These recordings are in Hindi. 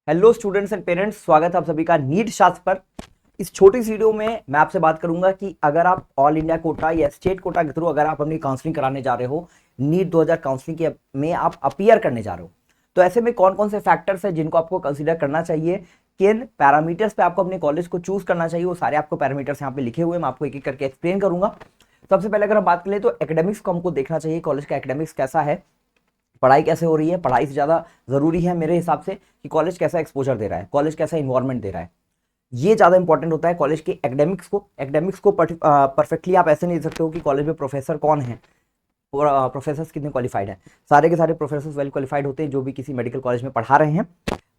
हेलो स्टूडेंट्स एंड पेरेंट्स, स्वागत है आप सभी का नीट शास्त्र पर। इस छोटी सी वीडियो में मैं आपसे बात करूंगा कि अगर आप ऑल इंडिया कोटा या स्टेट कोटा के थ्रू अगर आप अपनी काउंसलिंग कराने जा रहे हो, नीट 2000 काउंसलिंग के में आप अपीयर करने जा रहे हो, तो ऐसे में कौन कौन से फैक्टर्स है जिनको आपको कंसीडर करना चाहिए, किन पैरामीटर्स पे आपको अपने कॉलेज को चूज करना चाहिए, वो सारे आपको पैरामीटर्स यहाँ पे लिखे हुए मैं आपको एक एक करके एक्सप्लेन करूंगा। सबसे पहले अगर हम बात करें तो एकेडमिक्स को हमको देखना चाहिए, कॉलेज का एकेडमिक्स कैसा है, पढ़ाई कैसे हो रही है। पढ़ाई से ज़्यादा ज़रूरी है मेरे हिसाब से कि कॉलेज कैसा एक्सपोजर दे रहा है, कॉलेज कैसा इन्वायरमेंट दे रहा है, ये ज़्यादा इंपॉर्टेंट होता है कॉलेज के एकेडमिक्स को परफेक्टली आप ऐसे नहीं दे सकते हो कि कॉलेज में प्रोफेसर कौन है और प्रोफेसर्स कितने क्वालिफाइड हैं। सारे के सारे प्रोफेसर्स वेल क्वालिफाइड होते हैं जो भी किसी मेडिकल कॉलेज में पढ़ा रहे हैं।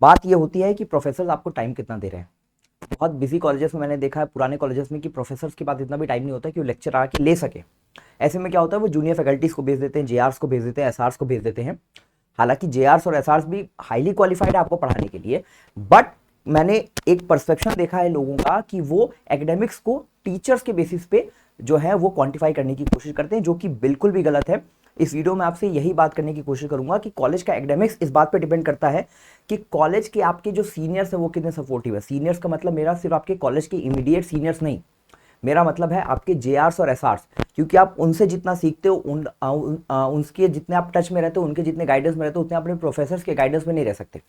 बात ये होती है कि प्रोफेसर्स आपको टाइम कितना दे रहे हैं। बहुत बिजी कॉलेजेस में मैंने देखा है, पुराने कॉलेजेस में, कि प्रोफेसर्स के पास इतना भी टाइम नहीं होता कि वो लेक्चर आके ले सके। ऐसे में क्या होता है, वो जूनियर फैकल्टीज को भेज देते हैं, जेआर्स को भेज देते हैं, एसआर्स को भेज देते हैं। हालांकि जेआर्स और एसआर्स भी हाईली क्वालिफाइड है आपको पढ़ाने के लिए, बट मैंने एक परसेप्शन देखा है लोगों का कि वो एकेडमिक्स को टीचर्स के बेसिस पे जो है वो क्वांटिफाई करने की कोशिश करते हैं, जो कि बिल्कुल भी गलत है। इस वीडियो में आपसे यही बात करने की कोशिश करूंगा कि कॉलेज का एकेडमिक्स इस बात पे डिपेंड करता है कि कॉलेज के आपके जो सीनियर्स है वो कितने सपोर्टिव है। सीनियर्स का मतलब मेरा सिर्फ आपके कॉलेज के इमीडिएट सीनियर्स नहीं, मेरा मतलब है आपके जेआर्स और एसआर्स, क्योंकि आप उनसे जितना सीखते हो, उनके जितने आप टच में रहते हो, उनके जितने गाइडेंस में रहते हो, उतने अपने प्रोफेसर्स के गाइडेंस में नहीं रह सकते।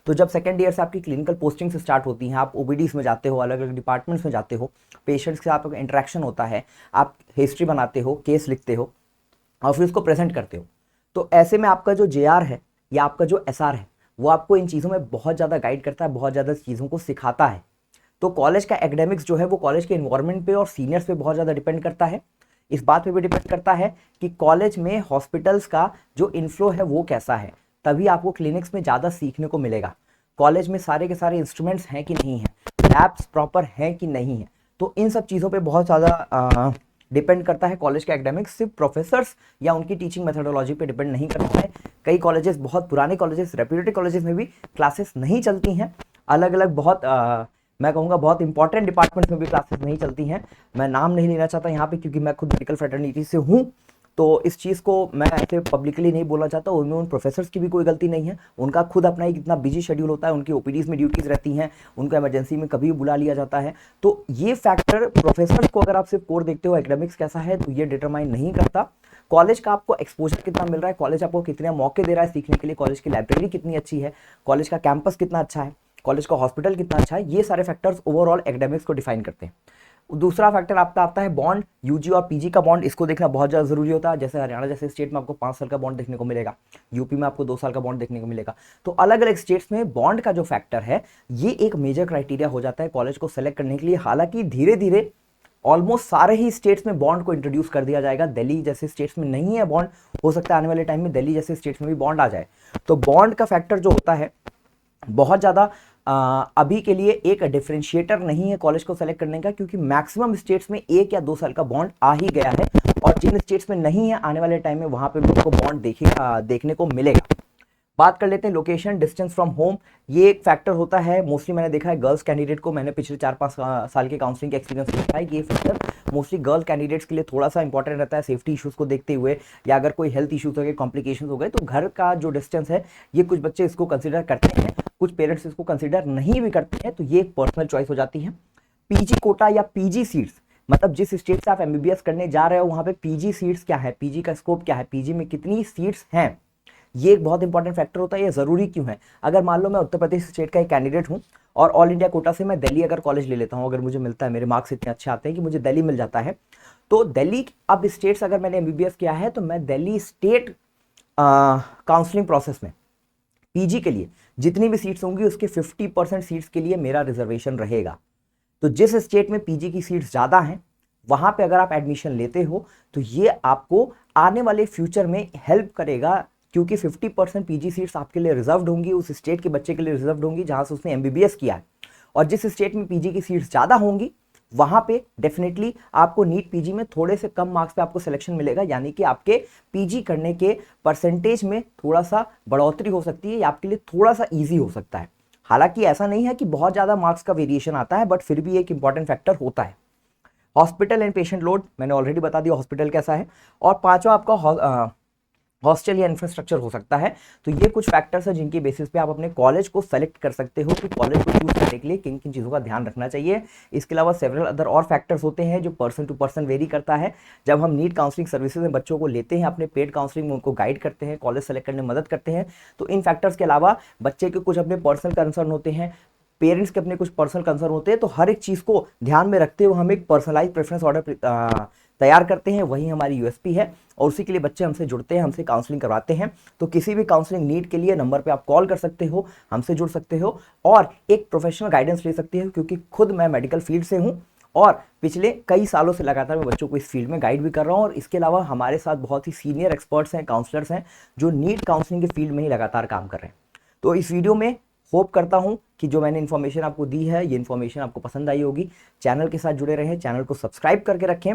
तो जब सेकंड ईयर से आपकी क्लिनिकल पोस्टिंग्स स्टार्ट होती हैं, आप ओबीडीज में जाते हो, अलग अलग डिपार्टमेंट्स में जाते हो, पेशेंट्स के साथ आपका इंटरेक्शन होता है, आप हिस्ट्री बनाते हो, केस लिखते हो और फिर उसको प्रेजेंट करते हो, तो ऐसे में आपका जो जेआर है या आपका जो एसआर है वो आपको इन चीज़ों में बहुत ज़्यादा गाइड करता है, बहुत ज़्यादा चीज़ों को सिखाता है। तो कॉलेज का एकेडमिक्स जो है वो कॉलेज के एनवायरनमेंट पे और सीनियर्स पे बहुत ज़्यादा डिपेंड करता है। इस बात पे भी डिपेंड करता है कि कॉलेज में हॉस्पिटल्स का जो इन्फ्लो है वो कैसा है, तभी आपको क्लिनिक्स में ज़्यादा सीखने को मिलेगा। कॉलेज में सारे के सारे इंस्ट्रूमेंट्स हैं कि नहीं है, लैब्स प्रॉपर हैं कि नहीं है, तो इन सब चीज़ों पे बहुत ज़्यादा डिपेंड करता है कॉलेज का एकेडमिक्स। सिर्फ प्रोफेसर्स या उनकी टीचिंग मेथोडोलॉजी पे डिपेंड नहीं करता है। कई कॉलेजेस, बहुत पुराने कॉलेजेस, रेप्यूटेड कॉलेजेस में भी क्लासेस नहीं चलती हैं। अलग अलग बहुत मैं कहूँगा बहुत इंपॉर्टेंट डिपार्टमेंट्स में भी क्लासेस नहीं चलती हैं। मैं नाम नहीं लेना चाहता यहाँ पे क्योंकि मैं खुद मेडिकल फ्रेटर्निटी से हूँ, तो इस चीज़ को मैं ऐसे पब्लिकली नहीं बोलना चाहता। उनमें उन प्रोफेसर्स की भी कोई गलती नहीं है, उनका खुद अपना एक इतना बिजी शेड्यूल होता है, उनकी ओपीडीज में ड्यूटीज़ रहती हैं, उनको इमरजेंसी में कभी भी बुला लिया जाता है। तो ये फैक्टर प्रोफेसर्स को अगर आप सिर्फ कोर देखते हो, एकेडमिक्स कैसा है, तो ये डिटरमाइन नहीं करता। कॉलेज का आपको एक्सपोजर कितना मिल रहा है, कॉलेज आपको कितने मौके दे रहा है सीखने के लिए, कॉलेज की लाइब्रेरी कितनी अच्छी है, कॉलेज का कैंपस कितना अच्छा है, कॉलेज का हॉस्पिटल कितना अच्छा है, ये सारे फैक्टर्स ओवरऑल एकेडमिक्स को डिफाइन करते हैं। दूसरा फैक्टर आपका आता है बॉन्ड, यूजी और पीजी का बॉन्ड, इसको देखना बहुत ज़्यादा जरूरी होता है। जैसे हरियाणा जैसे स्टेट में आपको 5 साल का बॉन्ड देखने को मिलेगा, यूपी में आपको 2 साल का बॉन्ड देखने को मिलेगा। तो अलग अलग स्टेट्स में बॉन्ड का जो फैक्टर है ये एक मेजर क्राइटेरिया हो जाता है कॉलेज को सेलेक्ट करने के लिए। हालांकि धीरे धीरे ऑलमोस्ट सारे ही स्टेट्स में बॉन्ड को इंट्रोड्यूस कर दिया जाएगा। दिल्ली जैसे स्टेट्स में नहीं है बॉन्ड, हो सकता है आने वाले टाइम में दिल्ली जैसे स्टेट्स में भी बॉन्ड आ जाए। तो बॉन्ड का फैक्टर जो होता है बहुत ज़्यादा अभी के लिए एक डिफरेंशिएटर नहीं है कॉलेज को सेलेक्ट करने का, क्योंकि मैक्सिमम स्टेट्स में 1 या 2 साल का बॉन्ड आ ही गया है, और जिन स्टेट्स में नहीं है आने वाले टाइम में वहां पे भी उसको बॉन्ड देखने को मिलेगा। बात कर लेते हैं लोकेशन, डिस्टेंस फ्रॉम होम, ये एक फैक्टर होता है। मोस्टली मैंने देखा है गर्ल्स कैंडिडेट को, मैंने पिछले 4-5 साल के काउंसलिंग के एक्सपीरियंस देखा है कि ये फैक्टर मोस्टली गर्ल कैंडिडेट्स के लिए थोड़ा सा इंपॉर्टेंट रहता है, सेफ्टी इश्यूज को देखते हुए, या अगर कोई हेल्थ इश्यूज हो गए, कॉम्प्लिकेशन हो गए, तो घर का जो डिस्टेंस है ये कुछ बच्चे इसको कंसिडर करते हैं, कुछ पेरेंट्स इसको कंसिडर नहीं भी करते हैं, तो ये एक पर्सनल चॉइस हो जाती है। पीजी कोटा या पीजी सीट्स, मतलब जिस स्टेट से आप एमबीबीएस करने जा रहे हो वहां पे पीजी सीट्स क्या है, पीजी का स्कोप क्या है, पीजी में कितनी सीट्स हैं, ये एक बहुत इंपॉर्टेंट फैक्टर होता है। ये जरूरी क्यों है? अगर मान लो मैं उत्तर प्रदेश स्टेट का एक कैंडिडेट हूं और ऑल इंडिया कोटा से मैं दिल्ली अगर कॉलेज ले लेता हूं, अगर मुझे मिलता है, मेरे मार्क्स इतने अच्छे आते हैं कि मुझे दिल्ली मिल जाता है, तो दिल्ली अब स्टेट्स अगर मैंने एमबीबीएस किया है तो मैं दिल्ली स्टेट काउंसलिंग प्रोसेस में पीजी के लिए जितनी भी सीट्स होंगी उसके 50% सीट्स के लिए मेरा रिजर्वेशन रहेगा। तो जिस स्टेट में पीजी की सीट्स ज़्यादा हैं वहां पे अगर आप एडमिशन लेते हो तो ये आपको आने वाले फ्यूचर में हेल्प करेगा, क्योंकि 50% पीजी सीट्स आपके लिए रिजर्व्ड होंगी, उस स्टेट के बच्चे के लिए रिजर्व्ड होंगी जहां से उसने एमबीबीएस किया है। और जिस स्टेट में पीजी की सीट्स ज़्यादा होंगी वहां पे डेफिनेटली आपको नीट पीजी में थोड़े से कम मार्क्स पे आपको सिलेक्शन मिलेगा, यानी कि आपके पीजी करने के परसेंटेज में थोड़ा सा बढ़ोतरी हो सकती है, या आपके लिए थोड़ा सा ईजी हो सकता है। हालांकि ऐसा नहीं है कि बहुत ज़्यादा मार्क्स का वेरिएशन आता है, बट फिर भी एक इंपॉर्टेंट फैक्टर होता है। हॉस्पिटल एंड पेशेंट लोड, मैंने ऑलरेडी बता दिया हॉस्पिटल कैसा है। और पांचवा आपका हॉस्टल या इंफ्रास्ट्रक्चर हो सकता है। तो ये कुछ फैक्टर्स हैं जिनकी बेसिस पे आप अपने कॉलेज को सेलेक्ट कर सकते हो कि कॉलेज को चूज करने के लिए किन किन चीज़ों का ध्यान रखना चाहिए। इसके अलावा सेवरल अदर और फैक्टर्स होते हैं जो पर्सन टू पर्सन वेरी करता है। जब हम नीट काउंसलिंग सर्विसेज में बच्चों को लेते हैं, अपने पेड काउंसलिंग में उनको गाइड करते हैं, कॉलेज सेलेक्ट करने में मदद करते हैं, तो इन फैक्टर्स के अलावा बच्चे के कुछ अपने पर्सनल कंसर्न होते हैं, पेरेंट्स के अपने कुछ पर्सनल कंसर्न होते हैं। तो हर एक चीज़ को ध्यान में रखते हुए हम एक पर्सनलाइज प्रेफरेंस ऑर्डर तैयार करते हैं, वही हमारी यूएसपी है। और उसी के लिए बच्चे हमसे जुड़ते हैं, हमसे काउंसलिंग करवाते हैं। तो किसी भी काउंसलिंग नीड के लिए नंबर पे आप कॉल कर सकते हो, हमसे जुड़ सकते हो और एक प्रोफेशनल गाइडेंस ले सकते हो, क्योंकि खुद मैं मेडिकल फील्ड से हूँ और पिछले कई सालों से लगातार मैं बच्चों को इस फील्ड में गाइड भी कर रहा हूँ। और इसके अलावा हमारे साथ बहुत ही सीनियर एक्सपर्ट्स हैं, काउंसलर्स हैं, जो नीट काउंसलिंग के फील्ड में ही लगातार काम कर रहे हैं। तो इस वीडियो में होप करता हूं कि जो मैंने इन्फॉर्मेशन आपको दी है, ये इन्फॉर्मेशन आपको पसंद आई होगी। चैनल के साथ जुड़े रहें, चैनल को सब्सक्राइब करके रखें।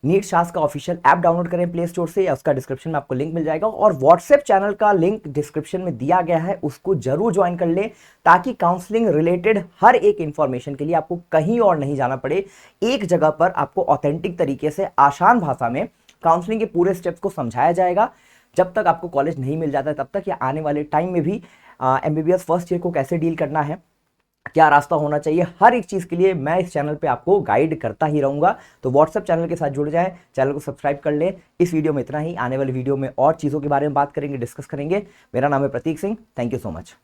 नीट शास्त्र का ऑफिशियल ऐप डाउनलोड करें प्ले स्टोर से, या उसका डिस्क्रिप्शन में आपको लिंक मिल जाएगा। और व्हाट्सएप चैनल का लिंक डिस्क्रिप्शन में दिया गया है, उसको जरूर ज्वाइन कर लें, ताकि काउंसलिंग रिलेटेड हर एक इंफॉर्मेशन के लिए आपको कहीं और नहीं जाना पड़े। एक जगह पर आपको ऑथेंटिक तरीके से आसान भाषा में काउंसलिंग के पूरे स्टेप्स को समझाया जाएगा। जब तक आपको कॉलेज नहीं मिल जाता तब तक, या आने वाले टाइम में भी एमबीबीएस फर्स्ट ईयर को कैसे डील करना है, क्या रास्ता होना चाहिए, हर एक चीज़ के लिए मैं इस चैनल पे आपको गाइड करता ही रहूँगा। तो व्हाट्सएप चैनल के साथ जुड़ जाएं, चैनल को सब्सक्राइब कर लें। इस वीडियो में इतना ही, आने वाली वीडियो में और चीज़ों के बारे में बात करेंगे, डिस्कस करेंगे। मेरा नाम है Prateek Singh, thank you so much.